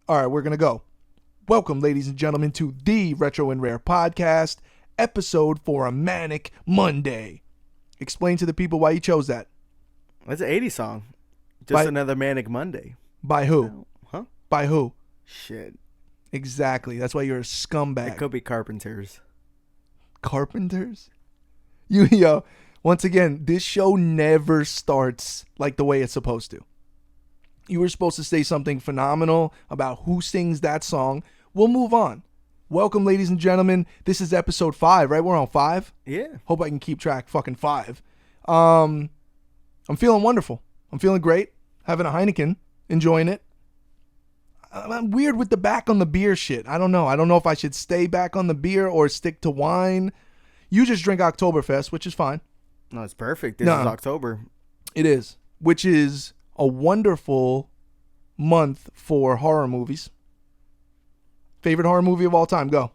All right, we're going to go. Welcome, ladies and gentlemen, to the Retro and Rare podcast, episode for a Manic Monday. Explain to the people why you chose that. That's an 80s song. Just another Manic Monday. By who? Huh? By who? Shit. Exactly. That's why you're a scumbag. It could be Carpenters. Carpenters? Yo, once again, this show never starts like the way it's supposed to. You were supposed to say something phenomenal about who sings that song. We'll move on. Welcome, ladies and gentlemen. This is episode 5, right? We're on 5? Yeah. Hope I can keep track. Fucking 5. I'm feeling wonderful. I'm feeling great. Having a Heineken. Enjoying it. I'm weird with the back on the beer shit. I don't know. I don't know if I should stay back on the beer or stick to wine. You just drink Oktoberfest, which is fine. No, it's perfect. This is October. It is. Which is a wonderful month for horror movies. Favorite horror movie of all time? Go.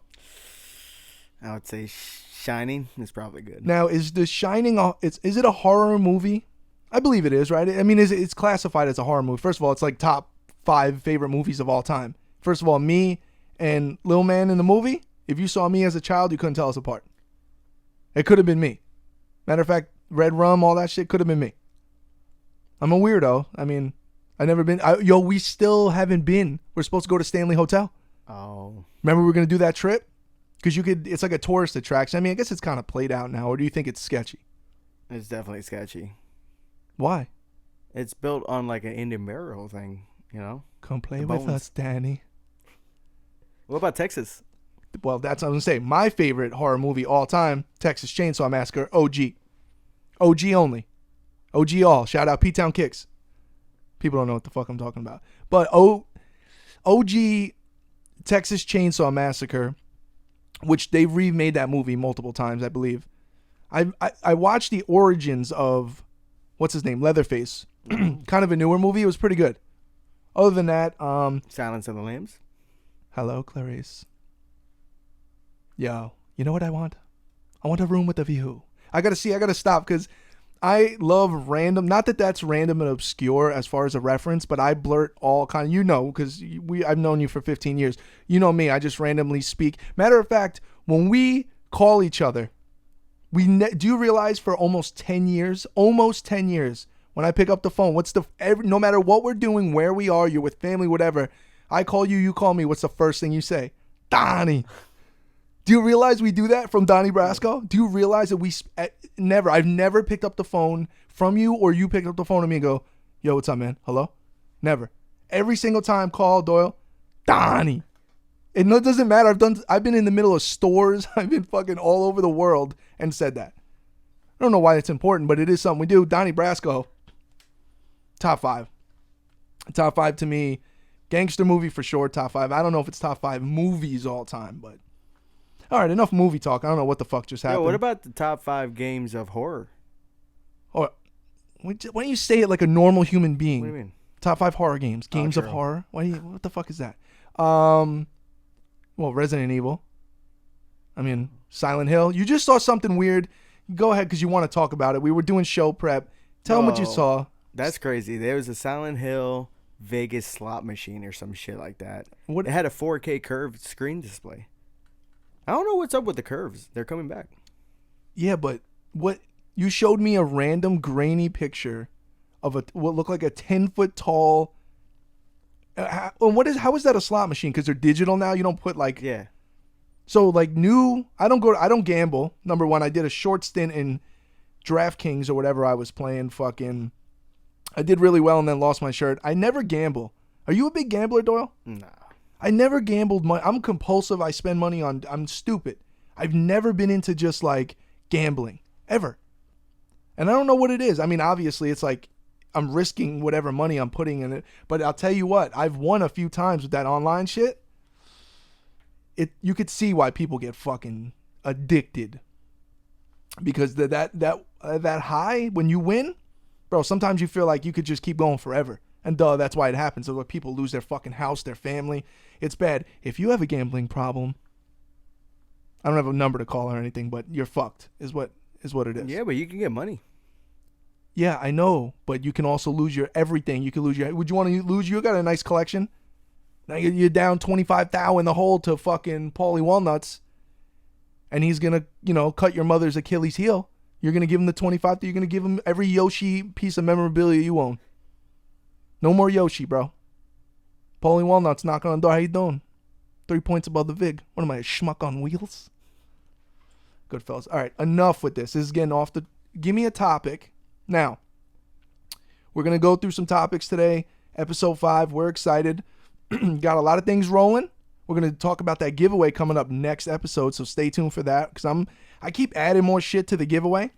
I would say Shining is probably good. Now, is The Shining, is it a horror movie? I believe it is, right? I mean, it's classified as a horror movie. First of all, it's like top 5 favorite movies of all time. First of all, me and Lil Man in the movie, if you saw me as a child, you couldn't tell us apart. It could have been me. Matter of fact, Red Rum, all that shit could have been me. I'm a weirdo. I mean, I've never been. We still haven't been. We're supposed to go to Stanley Hotel. Oh. Remember we were going to do that trip? Because it's like a tourist attraction. I mean, I guess it's kind of played out now. Or do you think it's sketchy? It's definitely sketchy. Why? It's built on like an Indian burial thing, you know? Come play with us, Danny. What about Texas? Well, that's what I was going to say. My favorite horror movie all time, Texas Chainsaw Massacre, OG. OG only. OG all. Shout out P-Town Kicks. People don't know what the fuck I'm talking about. But OG Texas Chainsaw Massacre, which they've remade that movie multiple times, I believe. I watched the origins of, what's his name, Leatherface. Kind of a newer movie. It was pretty good. Other than that, Silence of the Lambs. Hello, Clarice. Yo, you know what I want? I want a room with a view. I gotta stop because I love random, not that that's random and obscure as far as a reference, but I blurt all kind of, because I've known you for 15 years. You know me, I just randomly speak. Matter of fact, when we call each other, do you realize for almost 10 years, when I pick up the phone, no matter what we're doing, where we are, you're with family, whatever, I call you, you call me, what's the first thing you say? Donnie. Do you realize we do that from Donnie Brasco? Do you realize that I've never picked up the phone from you or you picked up the phone to me and go, yo, what's up, man? Hello? Never. Every single time, call Doyle, Donnie. It doesn't matter. I've been in the middle of stores. I've been fucking all over the world and said that. I don't know why it's important, but it is something we do. Donnie Brasco, top 5. Top 5 to me. Gangster movie for sure, top 5. I don't know if it's top 5 movies all time, but... All right, enough movie talk. I don't know what the fuck just happened. Yo, what about the top 5 games of horror? Oh, why don't you say it like a normal human being? What do you mean? Top 5 horror games. Games of horror. What the fuck is that? Well, Resident Evil. I mean, Silent Hill. You just saw something weird. Go ahead because you want to talk about it. We were doing show prep. Tell them what you saw. That's crazy. There was a Silent Hill Vegas slot machine or some shit like that. What? It had a 4K curved screen display. I don't know what's up with the curves. They're coming back. Yeah, but what you showed me a random grainy picture of what looked like a 10-foot tall. How is that a slot machine? Because they're digital now. You don't put Yeah. So new. I don't gamble. Number one, I did a short stint in DraftKings or whatever I was playing. I did really well and then lost my shirt. I never gamble. Are you a big gambler, Doyle? Nah. I never gambled money. I'm compulsive. I spend money on, I'm stupid. I've never been into just gambling ever. And I don't know what it is. I mean, obviously it's I'm risking whatever money I'm putting in it. But I'll tell you what, I've won a few times with that online shit. You could see why people get fucking addicted. Because that high when you win, bro, sometimes you feel like you could just keep going forever. And that's why it happens. So people lose their fucking house, their family. It's bad. If you have a gambling problem, I don't have a number to call or anything, but you're fucked is what it is. Yeah, but you can get money. Yeah, I know, but you can also lose your everything. You can lose your. Would you want to lose? You got a nice collection. Now you're down 25 thou in the hole to fucking Paulie Walnuts, and he's gonna, cut your mother's Achilles heel. You're gonna give him the 25 thou. You're gonna give him every Yoshi piece of memorabilia you own. No more Yoshi, bro. Paulie Walnuts knocking on the door. How you doing? 3 points above the VIG. What am I, a schmuck on wheels? Good fellas. All right, enough with this. This is getting off the... Give me a topic. Now, we're going to go through some topics today. Episode 5. We're excited. Got a lot of things rolling. We're going to talk about that giveaway coming up next episode, so stay tuned for that because I keep adding more shit to the giveaway.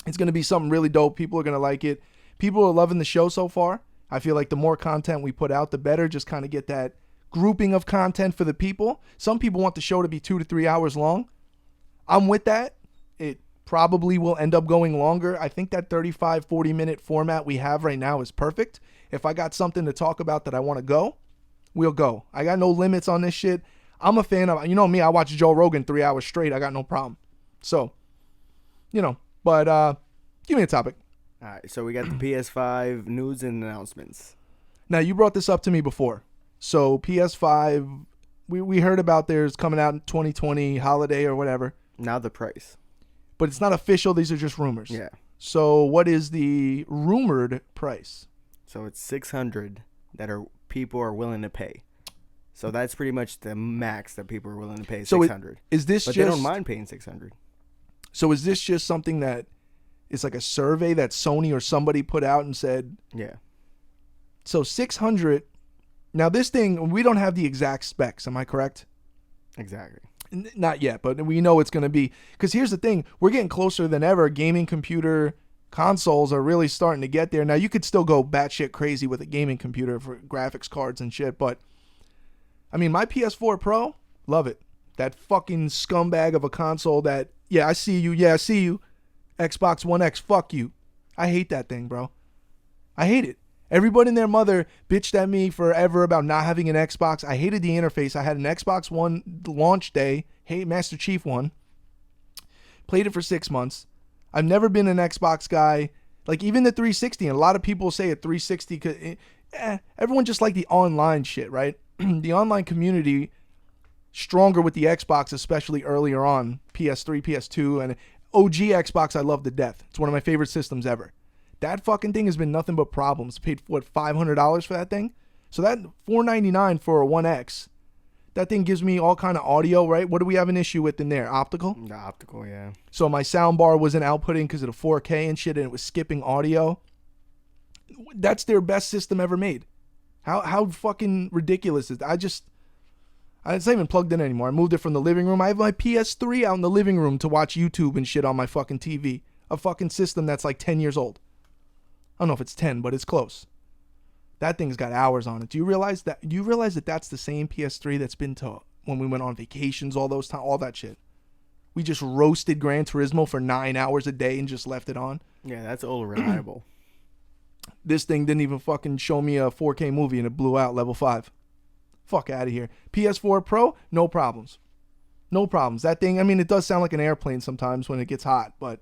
It's going to be something really dope. People are going to like it. People are loving the show so far. I feel like the more content we put out, the better. Just kind of get that grouping of content for the people. Some people want the show to be 2 to 3 hours long. I'm with that. It probably will end up going longer. I think that 35, 40 minute format we have right now is perfect. If I got something to talk about that I want to go, we'll go. I got no limits on this shit. I'm a fan of, me, I watch Joe Rogan 3 hours straight. I got no problem. So, but give me a topic. All right, so we got the PS5 news and announcements. Now, you brought this up to me before. So, PS5, we heard about theirs coming out in 2020 holiday or whatever. Now the price. But it's not official. These are just rumors. Yeah. So, what is the rumored price? So, it's $600 that people are willing to pay. So, that's pretty much the max that people are willing to pay, $600. Is this but just... they don't mind paying $600. So, is this just something that... It's like a survey that Sony or somebody put out and said, yeah. So 600. Now this thing, we don't have the exact specs. Am I correct? Exactly. Not yet, but we know it's going to be. Because here's the thing. We're getting closer than ever. Gaming computer consoles are really starting to get there. Now you could still go batshit crazy with a gaming computer for graphics cards and shit. But, my PS4 Pro, love it. That fucking scumbag of a console that, I see you. Yeah, I see you. Xbox One X, fuck you. I hate that thing, bro. I hate it. Everybody and their mother bitched at me forever about not having an Xbox. I hated the interface. I had an Xbox One launch day. Hey, Master Chief one. Played it for 6 months. I've never been an Xbox guy. Like, even the 360, and a lot of people say a 360, everyone just like the online shit, right? The online community, stronger with the Xbox, especially earlier on. PS3, PS2, and OG Xbox I love to death. It's one of my favorite systems ever. That fucking thing has been nothing but problems. Paid, $500 for that thing? So that $499 for a 1X. That thing gives me all kind of audio, right? What do we have an issue with in there? Optical? The optical, yeah. So my sound bar wasn't outputting because of the 4K and shit, and it was skipping audio. That's their best system ever made. How fucking ridiculous is that? It's not even plugged in anymore. I moved it from the living room. I have my PS3 out in the living room to watch YouTube and shit on my fucking TV. A fucking system that's like 10 years old. I don't know if it's 10, but it's close. That thing's got hours on it. Do you realize that? That's the same PS3 that's been to when we went on vacations all those times, all that shit? We just roasted Gran Turismo for 9 hours a day and just left it on. Yeah, that's old reliable. This thing didn't even fucking show me a 4K movie and it blew out level 5. Fuck out of here. PS4 Pro, no problems. No problems. That thing, it does sound like an airplane sometimes when it gets hot, but...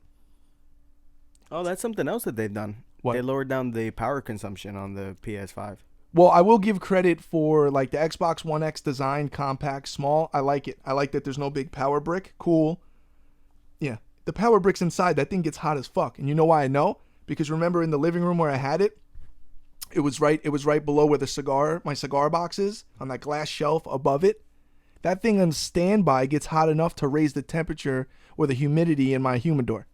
Oh, that's something else that they've done. What? They lowered down the power consumption on the PS5. Well, I will give credit for, like, the Xbox One X design, compact, small. I like it. I like that there's no big power brick. Cool. Yeah. The power brick's inside. That thing gets hot as fuck. And you know why I know? Because remember in the living room where I had it, it was right below where my cigar box is, on that glass shelf above it. That thing on standby gets hot enough to raise the temperature or the humidity in my humidor.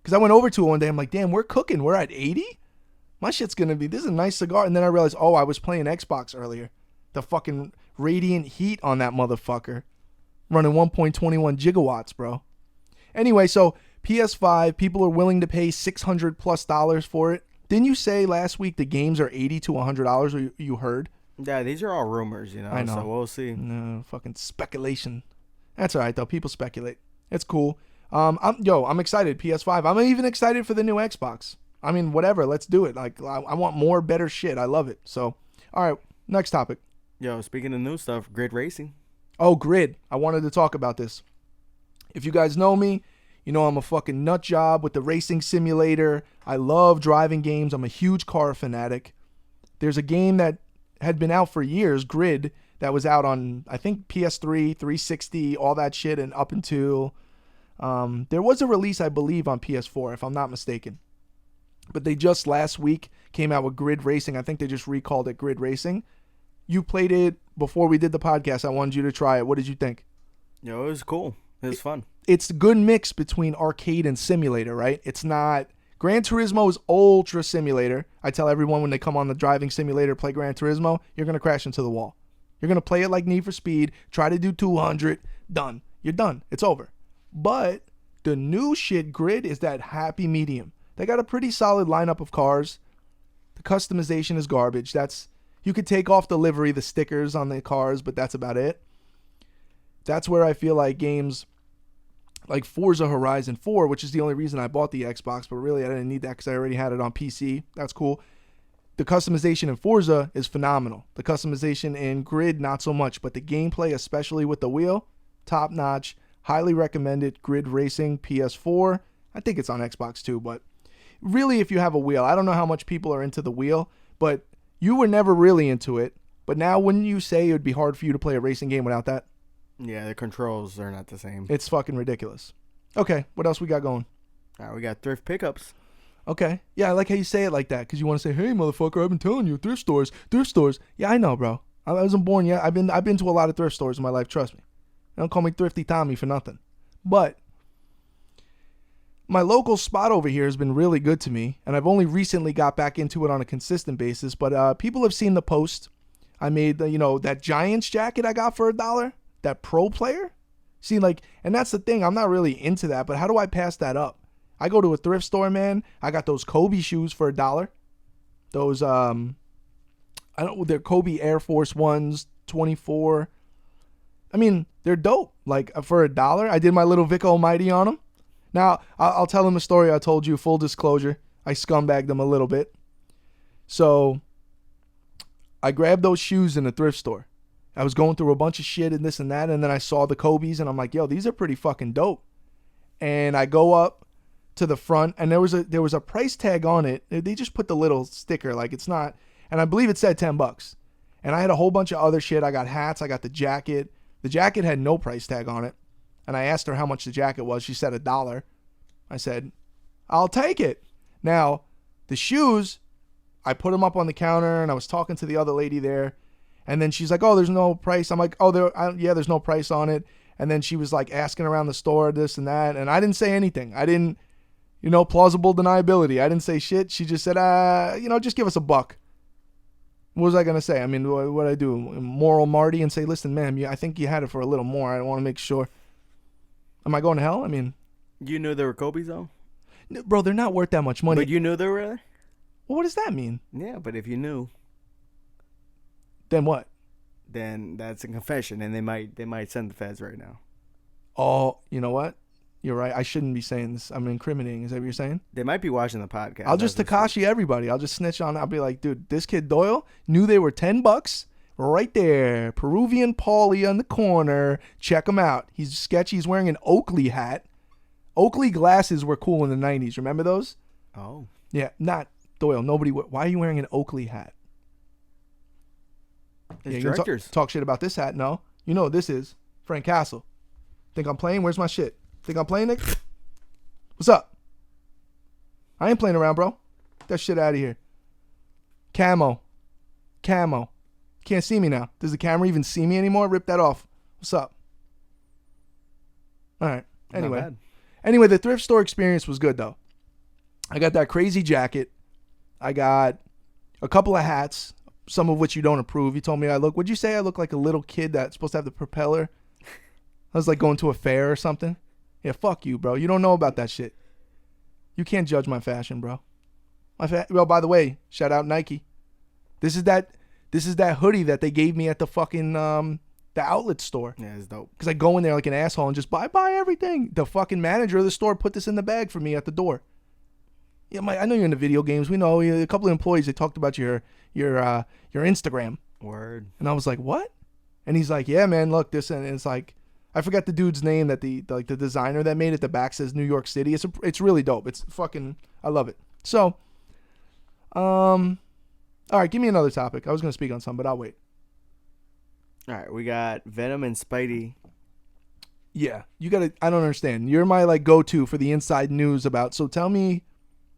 Because I went over to it one day, I'm like, damn, we're cooking. We're at 80? My shit's going to be, this is a nice cigar. And then I realized, I was playing Xbox earlier. The fucking radiant heat on that motherfucker. Running 1.21 gigawatts, bro. Anyway, so PS5, people are willing to pay $600+ for it. Didn't you say last week the games are $80 to $100, or you heard? Yeah, these are all rumors, I know. So we'll see. No, fucking speculation. That's all right, though. People speculate. It's cool. I'm excited. PS5. I'm even excited for the new Xbox. Whatever. Let's do it. Like, I want more, better shit. I love it. So, all right. Next topic. Yo, speaking of new stuff, Grid Racing. Oh, Grid. I wanted to talk about this. If you guys know me, you know I'm a fucking nut job with the racing simulator. I love driving games. I'm a huge car fanatic. There's a game that had been out for years, Grid, that was out on, I think, PS3, 360, all that shit, and up until there was a release, I believe, on PS4, if I'm not mistaken. But they just last week came out with Grid Racing. I think they just recalled it Grid Racing. You played it before we did the podcast. I wanted you to try it. What did you think? It was cool. It was fun. It's a good mix between arcade and simulator, right? It's not... Gran Turismo is ultra simulator. I tell everyone when they come on the driving simulator, play Gran Turismo, you're going to crash into the wall. You're going to play it like Need for Speed, try to do 200, done. You're done. It's over. But the new shit, Grid, is that happy medium. They got a pretty solid lineup of cars. The customization is garbage. You could take off the livery, the stickers on the cars, but that's about it. That's where I feel like games like Forza Horizon 4, which is the only reason I bought the Xbox, but really I didn't need that because I already had it on PC. That's cool. The customization in Forza is phenomenal. The customization in Grid, not so much, but the gameplay, especially with the wheel, top notch. Highly recommended. Grid Racing, PS4. I think it's on Xbox too, but really if you have a wheel, I don't know how much people are into the wheel, but you were never really into it. But now wouldn't you say it would be hard for you to play a racing game without that? Yeah, the controls are not the same. It's fucking ridiculous. Okay, what else we got going? All right, we got thrift pickups. Okay. Yeah, I like how you say it like that because you want to say, hey, motherfucker, I've been telling you, thrift stores. Yeah, I know, bro. I wasn't born yet. I've been to a lot of thrift stores in my life, trust me. Don't call me Thrifty Tommy for nothing. But my local spot over here has been really good to me, and I've only recently got back into it on a consistent basis, but people have seen the post. I made, that Giants jacket I got for $1, that Pro Player. See, and that's the thing, I'm not really into that, but how do I pass that up? I go to a thrift store, man. I got those Kobe shoes for $1. Those, they're Kobe Air Force Ones, 24. I mean, they're dope. For $1, I did my little Vic Almighty on them. Now, I'll tell them a story I told you, full disclosure. I scumbagged them a little bit. So, I grabbed those shoes in the thrift store. I was going through a bunch of shit and this and that, and then I saw the Kobe's, and I'm like, yo, these are pretty fucking dope. And I go up to the front, and there was a price tag on it. They just put the little sticker, it's not, and I believe it said $10. And I had a whole bunch of other shit. I got hats. I got the jacket. The jacket had no price tag on it. And I asked her how much the jacket was. She said $1. I said, I'll take it. Now, the shoes, I put them up on the counter, and I was talking to the other lady there. And then she's like, oh, there's no price. I'm like, oh, there's no price on it. And then she was asking around the store, this and that. And I didn't say anything. I didn't, plausible deniability. I didn't say shit. She just said, just give us $1. What was I going to say? I mean, what I do? Moral Marty and say, listen, ma'am, I think you had it for a little more. I want to make sure. Am I going to hell? I mean. You knew they were Kobe's, though? Bro, they're not worth that much money. But you knew they were there? Well, what does that mean? Yeah, but if you knew. Then what? Then that's a confession, and they might send the feds right now. Oh, you know what? You're right. I shouldn't be saying this. I'm incriminating. Is that what you're saying? They might be watching the podcast. I'll just Takashi everybody. I'll just snitch on. I'll be like, dude, this kid Doyle knew they were $10 right there. Peruvian Paulie on the corner. Check him out. He's sketchy. He's wearing an Oakley hat. Oakley glasses were cool in the 90s. Remember those? Oh. Yeah, not Doyle. Nobody. Why are you wearing an Oakley hat? It's directors. Talk shit about this hat. No. You know what this is. Frank Castle. Think I'm playing? Where's my shit? Think I'm playing, Nick? What's up? I ain't playing around, bro. Get that shit out of here. Camo. Can't see me now. Does the camera even see me anymore? Rip that off. What's up? All right. Anyway, the thrift store experience was good, though. I got that crazy jacket. I got a couple of hats, some of which you don't approve. You told me would you say I look like a little kid that's supposed to have the propeller? I was like going to a fair or something. Yeah, fuck you, bro. You don't know about that shit. You can't judge my fashion, bro. Well, by the way, shout out Nike. This is that hoodie that they gave me at the fucking the outlet store. Yeah, it's dope. Because I go in there like an asshole and just buy everything. The fucking manager of the store put this in the bag for me at the door. Yeah, I know you're into video games. We know a couple of employees. They talked about your Instagram. Word. And I was like, what? And he's like, yeah, man, look this, and it's like, I forgot the dude's name that the designer that made it. The back says New York City. It's really dope. It's fucking, I love it. So, All right, give me another topic. I was going to speak on some, but I'll wait. All right, we got Venom and Spidey. Yeah, you got to. I don't understand. You're my like go-to for the inside news about. So tell me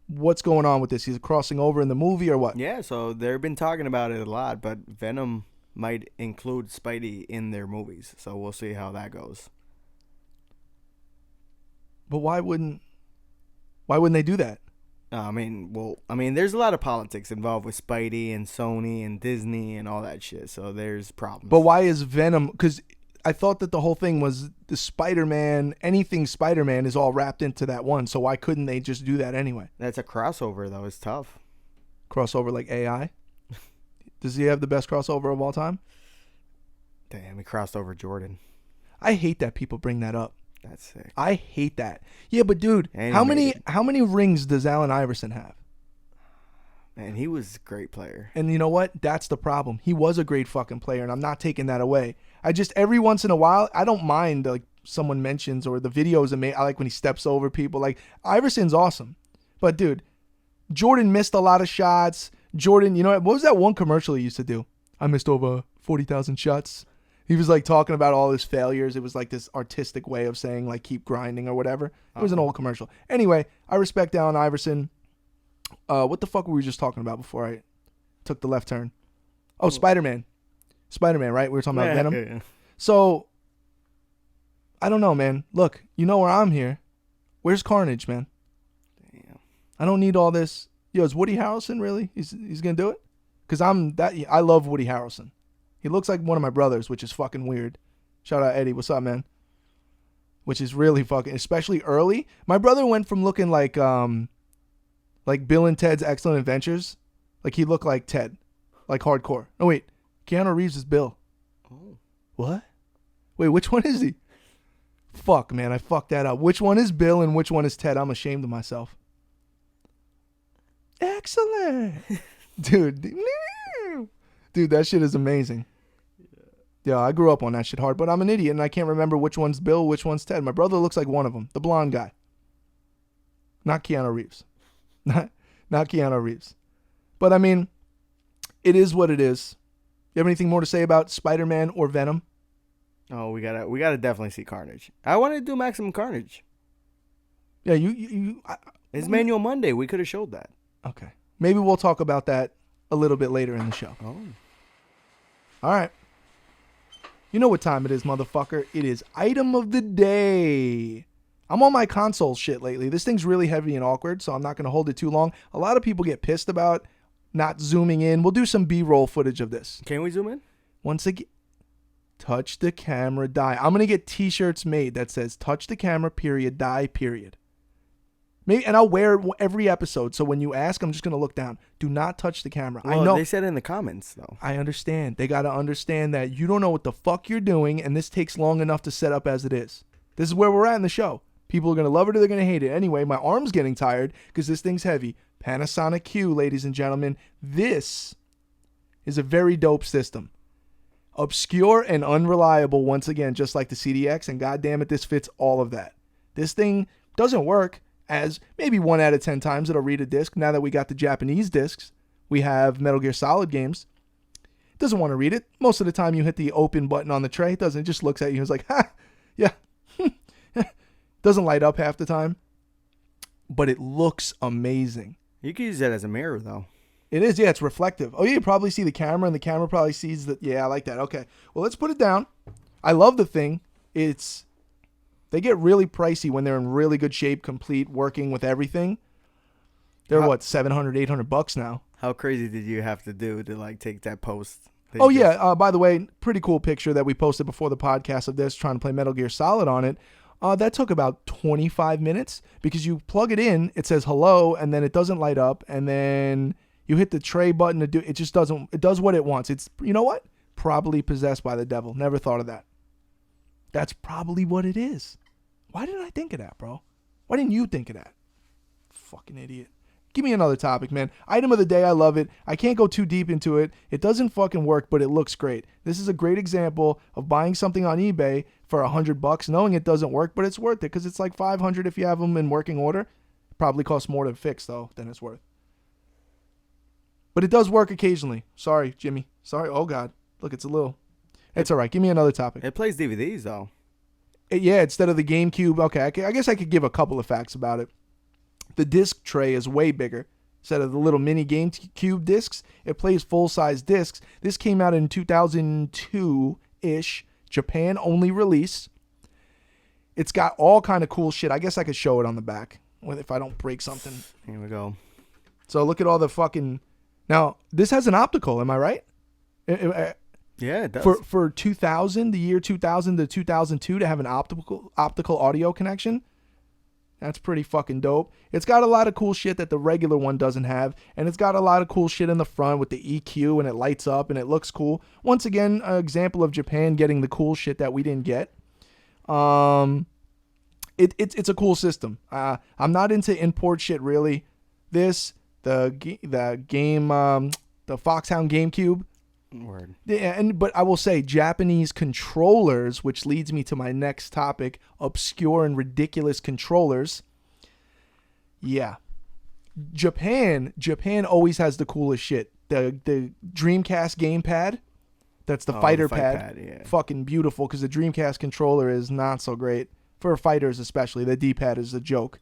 what's going on with this. He's crossing over in the movie or what? Yeah, so they've been talking about it a lot, but Venom might include Spidey in their movies. So we'll see how that goes. But why wouldn't they do that? There's a lot of politics involved with Spidey and Sony and Disney and all that shit. So there's problems. But why is Venom? Because I thought that the whole thing was the Spider-Man, anything Spider-Man is all wrapped into that one. So why couldn't they just do that anyway? That's a crossover, though. It's tough. Crossover like AI? Does he have the best crossover of all time? Damn, he crossed over Jordan. I hate that people bring that up. That's sick. I hate that. Yeah, but dude, how many rings does Allen Iverson have? Man, he was a great player. And you know what? That's the problem. He was a great fucking player, and I'm not taking that away. I just, every once in a while, I don't mind like someone mentions or the videos I like when he steps over people. Like, Iverson's awesome. But dude, Jordan missed a lot of shots. Jordan, you know what was that one commercial he used to do? I missed over 40,000 shots. He was like talking about all his failures. It was like this artistic way of saying like keep grinding or whatever. It was an old commercial. Anyway, I respect Allen Iverson. What the fuck were we just talking about before I took the left turn? Oh, Spider-Man. Spider-Man, right? We were talking about Venom. Yeah. So, I don't know, man. Look, you know where I'm here. Where's Carnage, man? Damn. I don't need all this. Yo, is Woody Harrelson really? He's going to do it? Because I love Woody Harrelson. He looks like one of my brothers, which is fucking weird. Shout out Eddie. What's up, man? Which is really fucking, especially early. My brother went from looking like Bill and Ted's Excellent Adventures. Like he looked like Ted. Like hardcore. No, wait. Keanu Reeves is Bill. Oh. What? Wait, which one is he? Fuck, man. I fucked that up. Which one is Bill and which one is Ted? I'm ashamed of myself. Excellent. Dude, that shit is amazing. Yeah, I grew up on that shit hard, but I'm an idiot and I can't remember which one's Bill, which one's Ted. My brother looks like one of them, the blonde guy. Not Keanu Reeves. Not Keanu Reeves. But I mean, it is what it is. You have anything more to say about Spider-Man or Venom? Oh, we gotta definitely see Carnage. I want to do Maximum Carnage. Yeah, It's Manual Monday. We could have showed that. Okay. Maybe we'll talk about that a little bit later in the show. Oh. All right. You know what time it is, motherfucker. It is item of the day. I'm on my console shit lately. This thing's really heavy and awkward, so I'm not going to hold it too long. A lot of people get pissed about not zooming in. We'll do some B-roll footage of this. Can we zoom in? Once again, touch the camera, die. I'm going to get t-shirts made that says touch the camera, period, die, period. Maybe, and I'll wear it every episode, so when you ask, I'm just going to look down. Do not touch the camera. Well, I know. They said in the comments, though. I understand. They got to understand that you don't know what the fuck you're doing, and this takes long enough to set up as it is. This is where we're at in the show. People are going to love it or they're going to hate it. Anyway, my arm's getting tired because this thing's heavy. Panasonic Q, ladies and gentlemen. This is a very dope system. Obscure and unreliable, once again, just like the CDX, and goddamn it, this fits all of that. This thing doesn't work as maybe 1 out of 10 times it'll read a disc. Now that we got the Japanese discs, we have Metal Gear Solid games. It doesn't want to read it. Most of the time you hit the open button on the tray. It doesn't. It just looks at you and is like, ha, yeah. Doesn't light up half the time. But it looks amazing. You can use that as a mirror, though. It is, yeah, it's reflective. Oh, yeah, you probably see the camera, and the camera probably sees that. Yeah, I like that. Okay, well, let's put it down. I love the thing. They get really pricey when they're in really good shape, complete, working with everything. They're, $700, $800 now. How crazy did you have to do to, like, take that post? Oh, yeah, by the way, pretty cool picture that we posted before the podcast of this, trying to play Metal Gear Solid on it. That took about 25 minutes because you plug it in, it says hello, and then it doesn't light up, and then you hit the tray button to do it. Just doesn't. It does what it wants. It's, you know what? Probably possessed by the devil. Never thought of that. That's probably what it is. Why didn't I think of that, bro? Why didn't you think of that? Fucking idiot. Give me another topic, man. Item of the day, I love it. I can't go too deep into it. It doesn't fucking work, but it looks great. This is a great example of buying something on eBay for $100, knowing it doesn't work, but it's worth it because it's like $500 if you have them in working order. Probably costs more to fix, though, than it's worth. But it does work occasionally. Sorry, Jimmy. Sorry. Oh, God. Look, it's a little. It's all right. Give me another topic. It plays DVDs, though. Yeah, instead of the GameCube. Okay, I guess I could give a couple of facts about it. The disc tray is way bigger. Instead of the little mini GameCube discs, it plays full-size discs. This came out in 2002-ish. Japan-only release. It's got all kind of cool shit. I guess I could show it on the back if I don't break something. Here we go. So look at all the fucking... Now, this has an optical, am I right? Yeah, it does. For 2000, the year 2000 to 2002, to have an optical audio connection, that's pretty fucking dope. It's got a lot of cool shit that the regular one doesn't have, and it's got a lot of cool shit in the front with the EQ, and it lights up, and it looks cool. Once again, an example of Japan getting the cool shit that we didn't get. It's a cool system. I'm not into import shit really. The Foxhound GameCube. Word. Yeah, but I will say Japanese controllers, which leads me to my next topic, obscure and ridiculous controllers. Yeah. Japan always has the coolest shit. The Dreamcast gamepad, that's the fighter pad. Yeah. Fucking beautiful, because the Dreamcast controller is not so great. For fighters especially, the D-pad is a joke.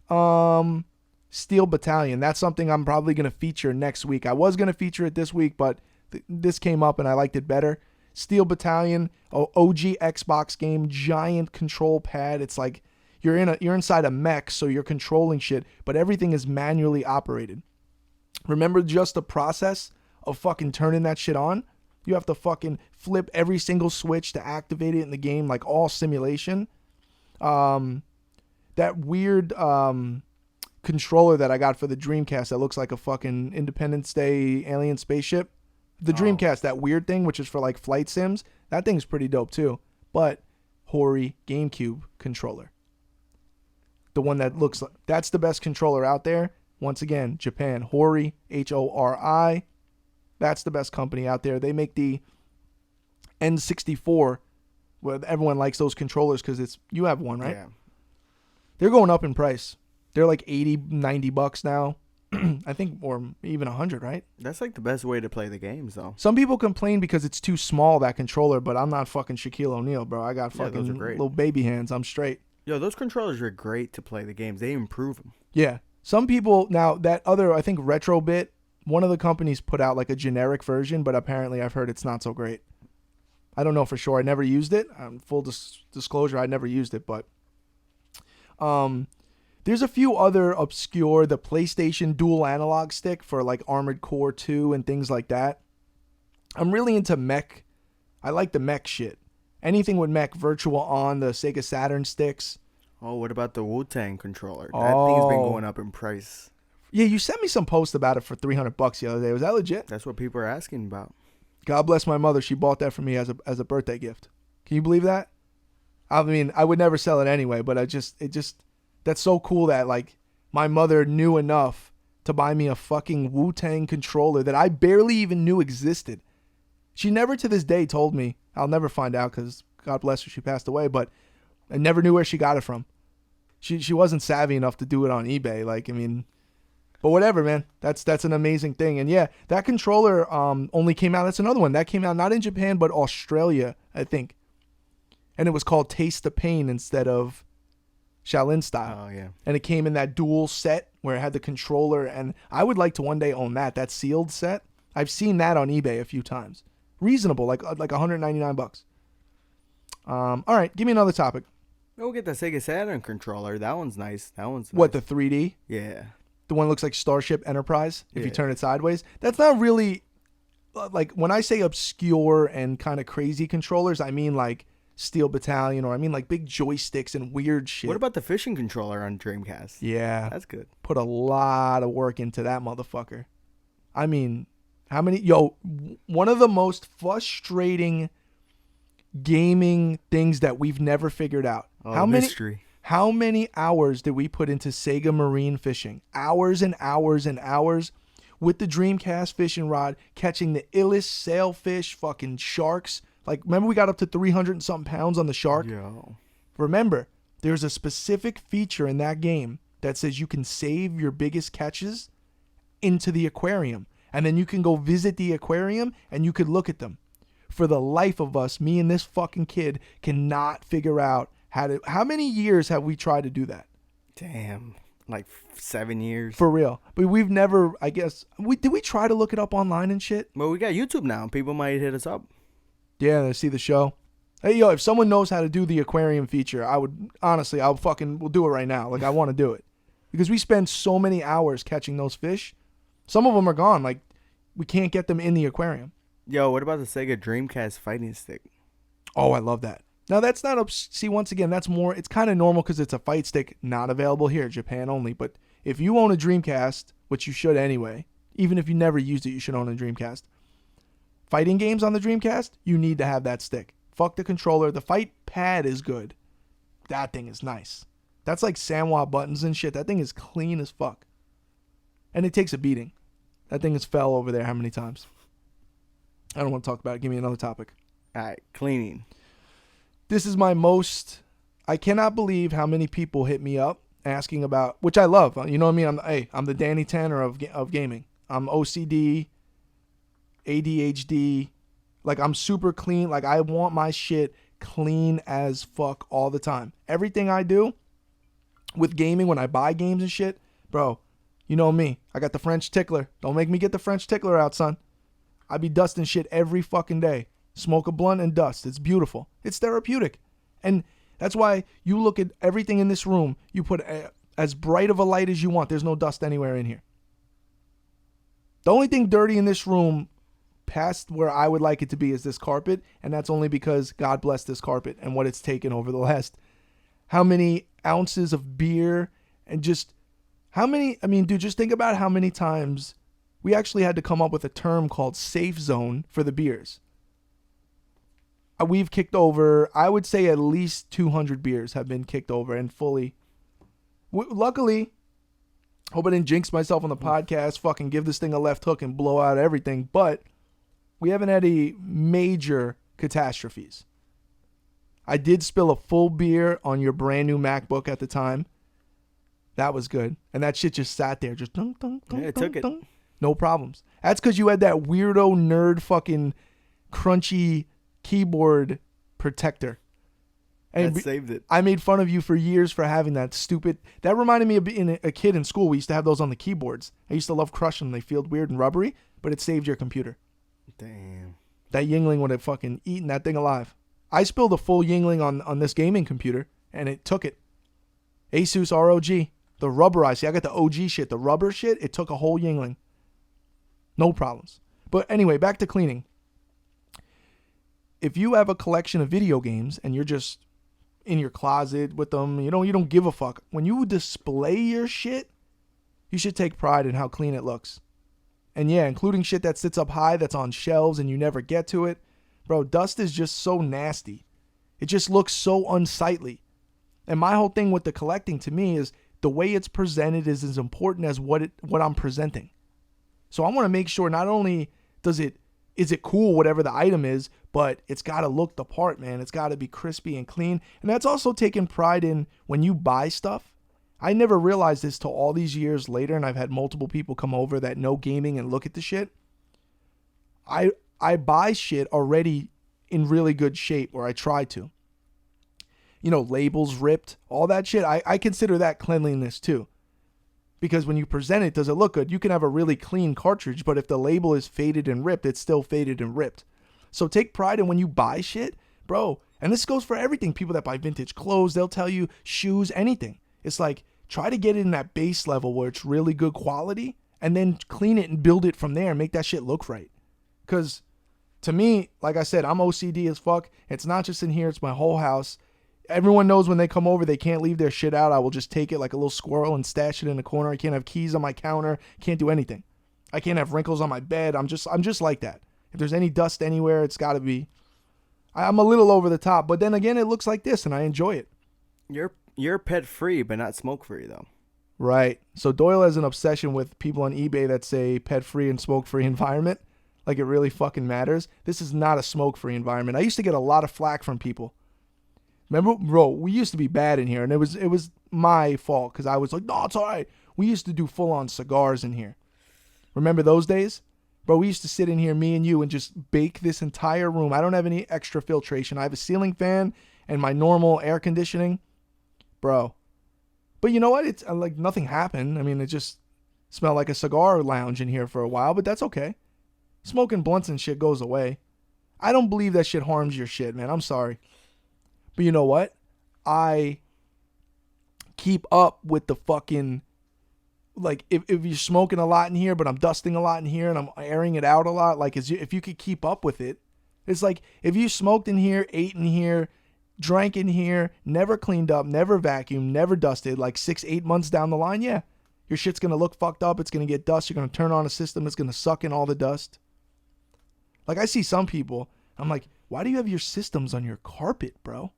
Steel Battalion, that's something I'm probably going to feature next week. I was going to feature it this week, but this came up and I liked it better. Steel Battalion, OG Xbox game, giant control pad. It's like you're inside a mech, so you're controlling shit, but everything is manually operated. Remember just the process of fucking turning that shit on? You have to fucking flip every single switch to activate it in the game, like all simulation. That weird controller that I got for the Dreamcast that looks like a fucking Independence Day alien spaceship. The Dreamcast, that weird thing, which is for like flight sims, that thing's pretty dope too. But Hori GameCube controller. The one that looks like, that's the best controller out there. Once again, Japan, Hori, Hori. That's the best company out there. They make the N64, where everyone likes those controllers because you have one, right? Yeah. They're going up in price. They're like $80-$90 now. I think, or even 100, right? That's like the best way to play the games, though. Some people complain because it's too small, that controller, but I'm not fucking Shaquille O'Neal, bro. I got fucking little baby hands. I'm straight. Yo, those controllers are great to play the games. They improve them. Yeah. Some people, now that other, I think Retrobit, one of the companies put out like a generic version, but apparently I've heard it's not so great. I don't know for sure. I never used it. Full disclosure, I never used it, but there's a few other obscure, the PlayStation dual analog stick for like Armored Core 2 and things like that. I'm really into mech. I like the mech shit. Anything with mech, Virtual On, the Sega Saturn sticks. Oh, what about the Wu-Tang controller? That thing's been going up in price. Yeah, you sent me some post about it for $300 the other day. Was that legit? That's what people are asking about. God bless my mother. She bought that for me as a birthday gift. Can you believe that? I mean, I would never sell it anyway, but that's so cool that like my mother knew enough to buy me a fucking Wu-Tang controller that I barely even knew existed. She never to this day told me. I'll never find out because God bless her, she passed away, but I never knew where she got it from. She wasn't savvy enough to do it on eBay. Like, I mean, but whatever, man. That's an amazing thing. And yeah, that controller only came out. That's another one. That came out not in Japan, but Australia, I think. And it was called Taste the Pain instead of Shaolin Style. Oh, yeah. And it came in that dual set where it had the controller. And I would like to one day own that sealed set. I've seen that on eBay a few times. Reasonable, like $199. All right, give me another topic. Go get the Sega Saturn controller. That one's nice. What, the 3D? Yeah. The one that looks like Starship Enterprise if you Yeah. turn it sideways. That's not really, like, when I say obscure and kind of crazy controllers, I mean like Steel Battalion, or I mean like big joysticks and weird shit. What about the fishing controller on Dreamcast? Yeah. That's good. Put a lot of work into that motherfucker. I mean, one of the most frustrating gaming things that we've never figured out. Oh, mystery. How many hours did we put into Sega Marine fishing? Hours and hours and hours with the Dreamcast fishing rod, catching the illest sailfish, fucking sharks. Like, remember we got up to 300 and something pounds on the shark? Yo. Remember, there's a specific feature in that game that says you can save your biggest catches into the aquarium. And then you can go visit the aquarium and you could look at them. For the life of us, me and this fucking kid cannot figure out how many years have we tried to do that? Damn. Like 7 years. For real. But we've never, I guess, did we try to look it up online and shit? Well, we got YouTube now. People might hit us up. Yeah, they see the show. Hey, yo, if someone knows how to do the aquarium feature, we'll do it right now. Like, I want to do it. Because we spend so many hours catching those fish. Some of them are gone. Like, we can't get them in the aquarium. Yo, what about the Sega Dreamcast fighting stick? Oh, I love that. Now, that's not, see, once again, that's more, it's kind of normal because it's a fight stick, not available here, Japan only. But if you own a Dreamcast, which you should anyway, even if you never used it, you should own a Dreamcast. Fighting games on the Dreamcast, you need to have that stick. Fuck the controller. The fight pad is good. That thing is nice. That's like Sanwa buttons and shit. That thing is clean as fuck. And it takes a beating. That thing has fell over there how many times? I don't want to talk about it. Give me another topic. All right, cleaning. This is my most... I cannot believe how many people hit me up asking about... Which I love. You know what I mean? I'm the Danny Tanner of gaming. I'm OCD, ADHD. Like, I'm super clean. Like, I want my shit clean as fuck all the time. Everything I do with gaming, when I buy games and shit, bro, you know me. I got the French tickler. Don't make me get the French tickler out, son. I be dusting shit every fucking day. Smoke a blunt and dust. It's beautiful. It's therapeutic. And that's why you look at everything in this room, you put as bright of a light as you want. There's no dust anywhere in here. The only thing dirty in this room past where I would like it to be is this carpet, and that's only because God bless this carpet and what it's taken over the last how many ounces of beer and just how many, I mean, dude, just think about how many times we actually had to come up with a term called safe zone for the beers. We've kicked over, I would say at least 200 beers have been kicked over and fully. Luckily, hope I didn't jinx myself on the podcast, fucking give this thing a left hook and blow out everything, but we haven't had any major catastrophes. I did spill a full beer on your brand new MacBook at the time. That was good. And that shit just sat there. Just dunk, dunk, dunk, it dunk, took dunk. No problems. That's because you had that weirdo nerd fucking crunchy keyboard protector. And that saved it. I made fun of you for years for having that stupid... That reminded me of being a kid in school. We used to have those on the keyboards. I used to love crushing them. They feel weird and rubbery, but it saved your computer. Damn. That Yingling would have fucking eaten that thing alive. I spilled a full Yingling on this gaming computer, and it took it. Asus ROG. The rubberized. See, I got the OG shit. The rubber shit, it took a whole Yingling. No problems. But anyway, back to cleaning. If you have a collection of video games and you're just in your closet with them, you don't give a fuck. When you display your shit, you should take pride in how clean it looks. And yeah, including shit that sits up high that's on shelves and you never get to it. Bro, dust is just so nasty. It just looks so unsightly. And my whole thing with the collecting to me is the way it's presented is as important as what I'm presenting. So I want to make sure not only is it cool, whatever the item is, but it's got to look the part, man. It's got to be crispy and clean. And that's also taking pride in when you buy stuff. I never realized this till all these years later, and I've had multiple people come over that know gaming and look at the shit. I buy shit already in really good shape, or I try to. You know, labels ripped, all that shit. I consider that cleanliness too. Because when you present it, does it look good? You can have a really clean cartridge, but if the label is faded and ripped, it's still faded and ripped. So take pride in when you buy shit, bro. And this goes for everything. People that buy vintage clothes, they'll tell you shoes, anything. It's like, try to get it in that base level where it's really good quality and then clean it and build it from there and make that shit look right. Because to me, like I said, I'm OCD as fuck. It's not just in here, it's my whole house. Everyone knows when they come over, they can't leave their shit out. I will just take it like a little squirrel and stash it in the corner. I can't have keys on my counter. Can't do anything. I can't have wrinkles on my bed. I'm just like that. If there's any dust anywhere, it's got to be. I'm a little over the top, but then again, it looks like this, and I enjoy it. You're pet free, but not smoke free though. Right. So Doyle has an obsession with people on eBay that say pet free and smoke free environment. Like it really fucking matters. This is not a smoke free environment. I used to get a lot of flack from people. Remember, bro, we used to be bad in here, and it was my fault because I was like, no, it's all right. We used to do full-on cigars in here. Remember those days? Bro, we used to sit in here, me and you, and just bake this entire room. I don't have any extra filtration. I have a ceiling fan and my normal air conditioning. Bro. But you know what? It's like nothing happened. I mean, it just smelled like a cigar lounge in here for a while, but that's okay. Smoking blunts and shit goes away. I don't believe that shit harms your shit, man. I'm sorry. But you know what? I keep up with the fucking, like, if you're smoking a lot in here, but I'm dusting a lot in here and I'm airing it out a lot, like, if you could keep up with it, it's like, if you smoked in here, ate in here, drank in here, never cleaned up, never vacuumed, never dusted, like 6-8 months down the line, yeah, your shit's going to look fucked up. It's going to get dust. You're going to turn on a system. It's going to suck in all the dust. Like, I see some people, I'm like, why do you have your systems on your carpet, bro?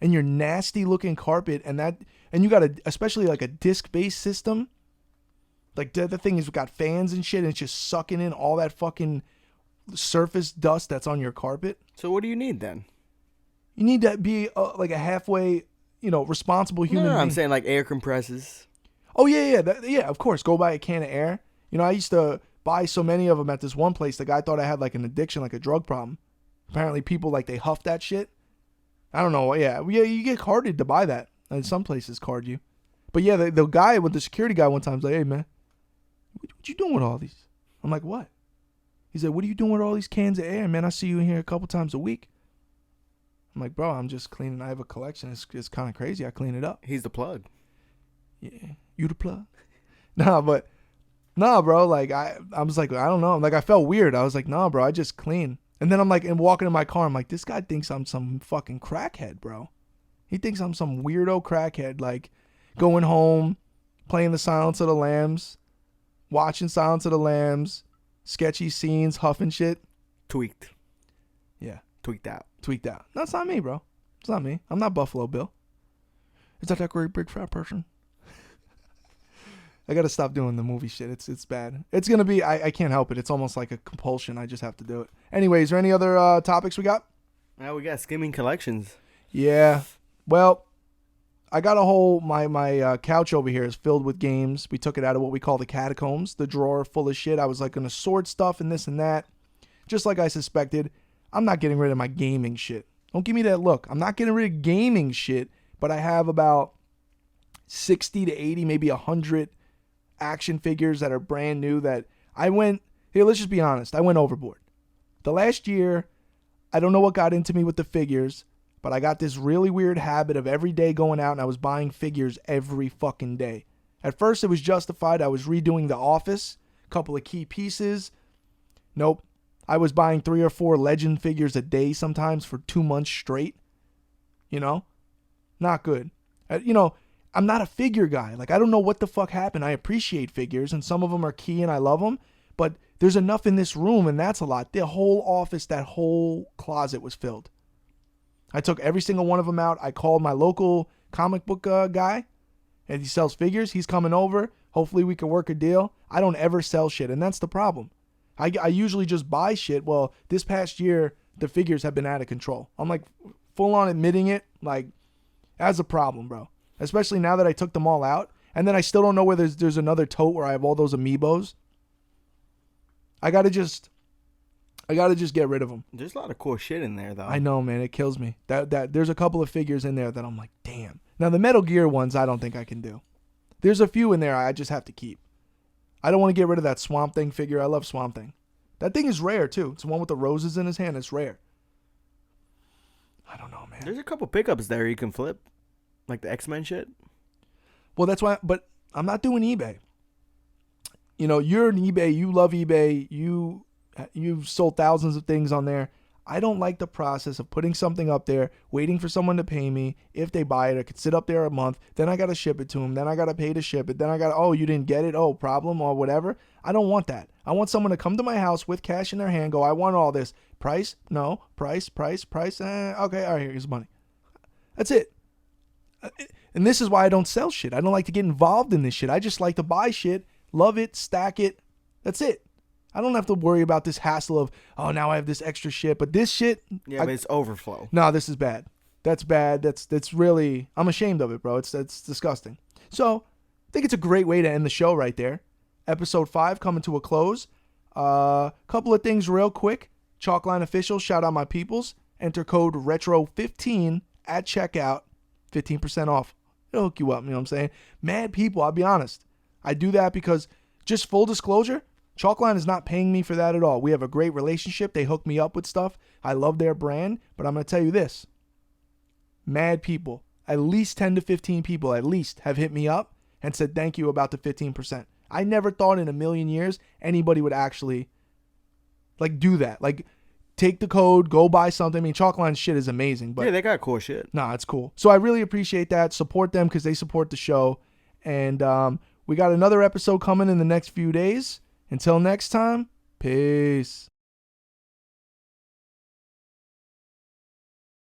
And your nasty looking carpet, and you got especially like a disc-based system. Like, the thing is, got fans and shit, and it's just sucking in all that fucking surface dust that's on your carpet. So what do you need then? You need to be like a halfway, responsible human being. I'm saying like air compresses. Oh, yeah, of course. Go buy a can of air. I used to buy so many of them at this one place. The guy thought I had like an addiction, like a drug problem. Apparently people, like, they huff that shit. I don't know. Yeah, you get carded to buy that. And some places card you. But yeah, the guy with the security guy one time was like, hey, man, what you doing with all these? I'm like, what? He said, what are you doing with all these cans of air, man? I see you in here a couple times a week. I'm like, bro, I'm just cleaning. I have a collection. It's kind of crazy. I clean it up. He's the plug. Yeah, you the plug? Nah, bro. Like, I was like, I don't know. Like, I felt weird. I was like, nah, bro, I just clean. And then I'm like, and walking in my car, I'm like, this guy thinks I'm some fucking crackhead, bro. He thinks I'm some weirdo crackhead, like going home, playing the Silence of the Lambs, watching Silence of the Lambs, sketchy scenes, huffing shit. Tweaked. Yeah. Tweaked out. No, it's not me, bro. It's not me. I'm not Buffalo Bill. Is that great big fat person? I got to stop doing the movie shit. It's bad. It's going to be, I can't help it. It's almost like a compulsion. I just have to do it. Anyways, is there any other topics we got? Now we got skimming collections. Yeah. Well, I got a whole, my couch over here is filled with games. We took it out of what we call the catacombs, the drawer full of shit. I was like going to sort stuff and this and that. Just like I suspected, I'm not getting rid of my gaming shit. Don't give me that look. I'm not getting rid of gaming shit, but I have about 60 to 80, maybe 100 action figures that are brand new that let's just be honest, I went overboard. The last year, I don't know what got into me with the figures, but I got this really weird habit of every day going out and I was buying figures every fucking day. At first, it was justified. I was redoing The Office, a couple of key pieces. Nope. I was buying 3 or 4 Legend figures a day sometimes for 2 months straight. Not good. I'm not a figure guy. Like, I don't know what the fuck happened. I appreciate figures, and some of them are key, and I love them. But there's enough in this room, and that's a lot. The whole office, that whole closet was filled. I took every single one of them out. I called my local comic book guy, and he sells figures. He's coming over. Hopefully we can work a deal. I don't ever sell shit, and that's the problem. I usually just buy shit. Well, this past year, the figures have been out of control. I'm like full on admitting it. Like, that's a problem, bro. Especially now that I took them all out. And then I still don't know whether there's another tote where I have all those amiibos. I gotta just get rid of them. There's a lot of cool shit in there, though. I know, man. It kills me. That there's a couple of figures in there that I'm like, damn. Now, the Metal Gear ones, I don't think I can do. There's a few in there I just have to keep. I don't want to get rid of that Swamp Thing figure. I love Swamp Thing. That thing is rare, too. It's the one with the roses in his hand. It's rare. I don't know, man. There's a couple pickups there you can flip. Like the X-Men shit. Well, that's why, but I'm not doing eBay. You're an eBay. You love eBay. You've sold thousands of things on there. I don't like the process of putting something up there, waiting for someone to pay me. If they buy it, it could sit up there a month. Then I got to ship it to them. Then I got to pay to ship it. Then I got to, oh, you didn't get it? Oh, problem or whatever. I don't want that. I want someone to come to my house with cash in their hand, go, I want all this. Price? No. Price. Okay, all right, here's money. That's it. And this is why I don't sell shit. I don't like to get involved in this shit. I just like to buy shit, love it, stack it. That's it. I don't have to worry about this hassle of, oh, now I have this extra shit. But this shit. Yeah, but it's overflow. No, this is bad. That's bad. That's really, I'm ashamed of it, bro. It's disgusting. So I think it's a great way to end the show right there. Episode 5 coming to a close. Couple of things real quick. Chalkline Official, shout out my peoples. Enter code RETRO15 at checkout, 15% off. It'll hook you up, you know what I'm saying? Mad people, I'll be honest. I do that because, just full disclosure, Chalkline is not paying me for that at all. We have a great relationship. They hook me up with stuff. I love their brand, but I'm going to tell you this. Mad people, at least 10 to 15 people at least have hit me up and said thank you about the 15%. I never thought in a million years anybody would actually do that. Take the code, go buy something. I mean, Chalkline's shit is amazing. But yeah, they got cool shit. Nah, it's cool. So I really appreciate that. Support them because they support the show. And we got another episode coming in the next few days. Until next time, peace.